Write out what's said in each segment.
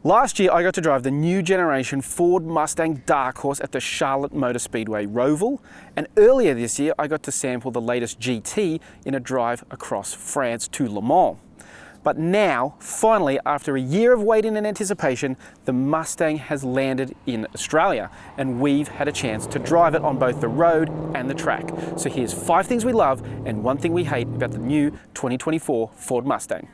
Last year, I got to drive the new generation Ford Mustang Dark Horse at the Charlotte Motor Speedway Roval, and earlier this year, I got to sample the latest GT in a drive across France to Le Mans. But now, finally, after a year of waiting and anticipation, the Mustang has landed in Australia, and we've had a chance to drive it on both the road and the track. So here's 5 things we love and 1 thing we hate about the new 2024 Ford Mustang.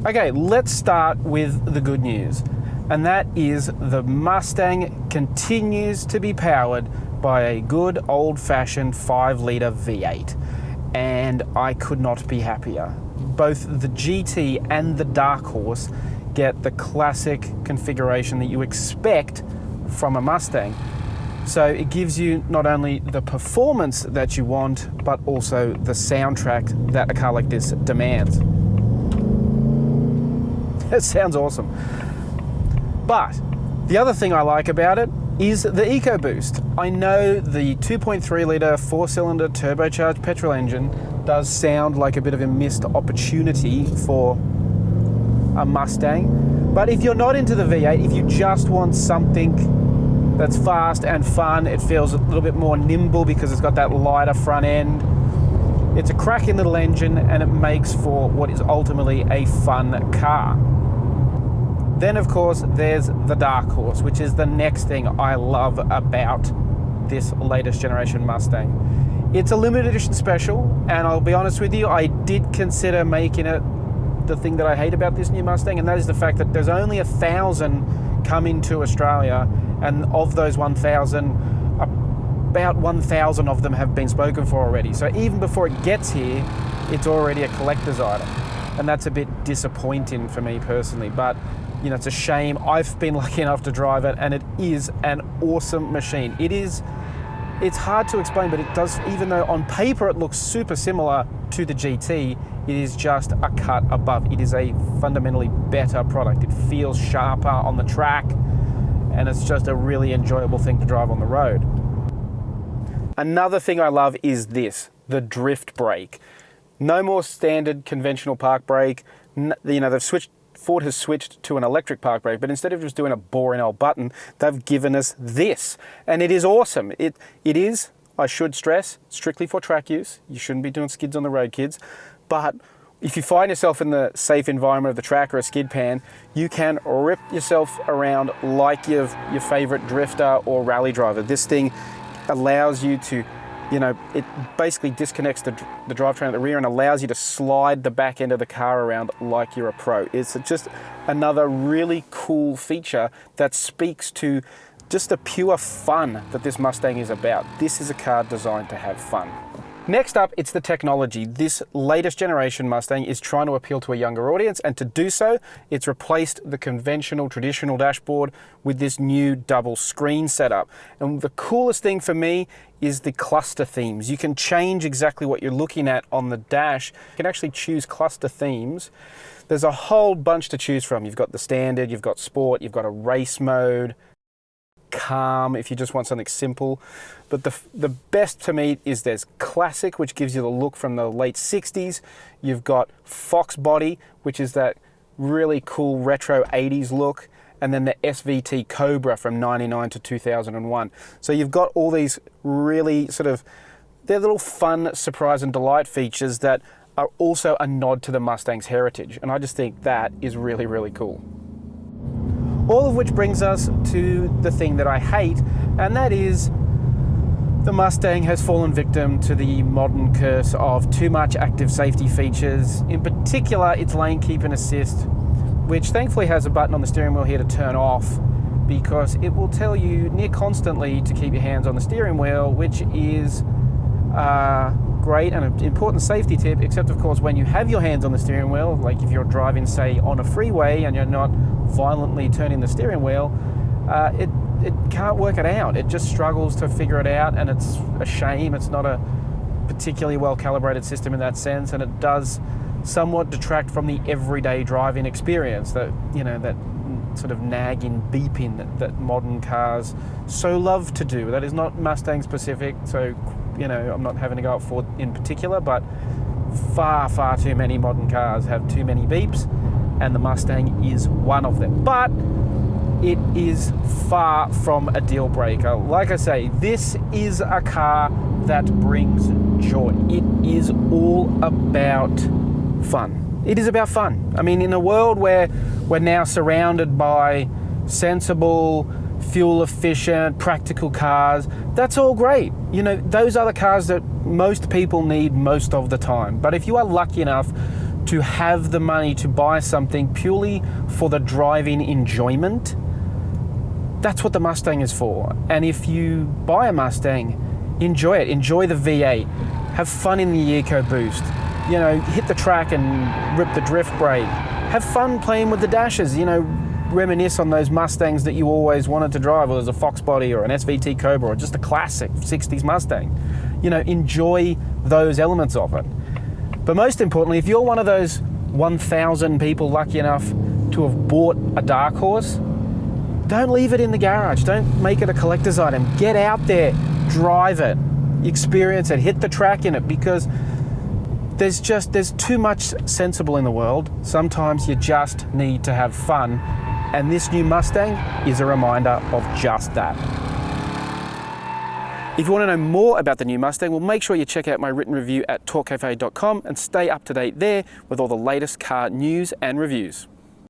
Okay, let's start with the good news, and that is the Mustang continues to be powered by a good old-fashioned 5-litre V8, and I could not be happier. Both the GT and the Dark Horse get the classic configuration that you expect from a Mustang. So it gives you not only the performance that you want, but also the soundtrack that a car like this demands. It sounds awesome. But the other thing I like about it is the EcoBoost. I know the 2.3 litre 4-cylinder turbocharged petrol engine does sound like a bit of a missed opportunity for a Mustang. But if you're not into the V8, if you just want something that's fast and fun, it feels a little bit more nimble because it's got that lighter front end. It's a cracking little engine and it makes for what is ultimately a fun car. Then of course there's the Dark Horse, which is the next thing I love about this latest generation Mustang. It's a limited edition special, and I'll be honest with you, I did consider making it the thing that I hate about this new Mustang, and that is the fact that there's only 1,000 coming to Australia, and of those 1,000, about 1,000 of them have been spoken for already. So even before it gets here, it's already a collector's item. And that's a bit disappointing for me personally, but you know, it's a shame. I've been lucky enough to drive it, and it is an awesome machine. It's hard to explain, but it does, even though on paper it looks super similar to the GT, it is just a cut above. It is a fundamentally better product. It feels sharper on the track, and it's just a really enjoyable thing to drive on the road. Another thing I love is this, the drift brake. No more standard conventional park brake. You know, Ford has switched to an electric park brake, but instead of just doing a boring old button, they've given us this, and it is awesome. It is, I should stress, strictly for track use. You shouldn't be doing skids on the road, kids. But if you find yourself in the safe environment of the track or a skid pan, you can rip yourself around like your favorite drifter or rally driver. This thing allows you to, you know, it basically disconnects the drivetrain at the rear and allows you to slide the back end of the car around like you're a pro. It's just another really cool feature that speaks to just the pure fun that this Mustang is about. This is a car designed to have fun. Next up, it's the technology. This latest generation Mustang is trying to appeal to a younger audience, and to do so, it's replaced the conventional traditional dashboard with this new double screen setup. And the coolest thing for me is the cluster themes. You can change exactly what you're looking at on the dash. You can actually choose cluster themes. There's a whole bunch to choose from. You've got the standard, you've got sport, you've got a race mode, calm if you just want something simple. But the best to me is there's classic, which gives you the look from the late 60s. You've got Fox body, which is that really cool retro 80s look, and then the SVT Cobra from 99 to 2001. So you've got all these really they're little fun surprise and delight features that are also a nod to the Mustang's heritage, and I just think that is really, really cool. All of which brings us to the thing that I hate, and that is the Mustang has fallen victim to the modern curse of too much active safety features, in particular its lane keep and assist, which thankfully has a button on the steering wheel here to turn off, because it will tell you near constantly to keep your hands on the steering wheel, which is great and an important safety tip, except of course when you have your hands on the steering wheel, like if you're driving say on a freeway and you're not violently turning the steering wheel, it can't work it out. It just struggles to figure it out, and it's a shame. It's not a particularly well calibrated system in that sense, and it does somewhat detract from the everyday driving experience, that, you know, that sort of nagging beeping that modern cars so love to do. That is not Mustang specific, so, you know, I'm not having to go at Ford in particular, but far too many modern cars have too many beeps, and the Mustang is one of them. But it is far from a deal breaker. Like I say, this is a car that brings joy. It is all about fun. It is about fun. I mean, in a world where we're now surrounded by sensible, fuel-efficient, practical cars, that's all great. You know, those are the cars that most people need most of the time. But if you are lucky enough to have the money to buy something purely for the driving enjoyment, that's what the Mustang is for. And if you buy a Mustang, enjoy it. Enjoy the V8. Have fun in the EcoBoost. You know, hit the track and rip the drift brake. Have fun playing with the dashes. You know, reminisce on those Mustangs that you always wanted to drive, whether it was a Fox body or an SVT Cobra or just a classic 60s Mustang. You know, enjoy those elements of it. But most importantly, if you're one of those 1,000 people lucky enough to have bought a Dark Horse, don't leave it in the garage. Don't make it a collector's item. Get out there, drive it, experience it, hit the track in it, because there's too much sensible in the world. Sometimes you just need to have fun, and this new Mustang is a reminder of just that. If you want to know more about the new Mustang, well, make sure you check out my written review at talkcafe.com and stay up to date there with all the latest car news and reviews.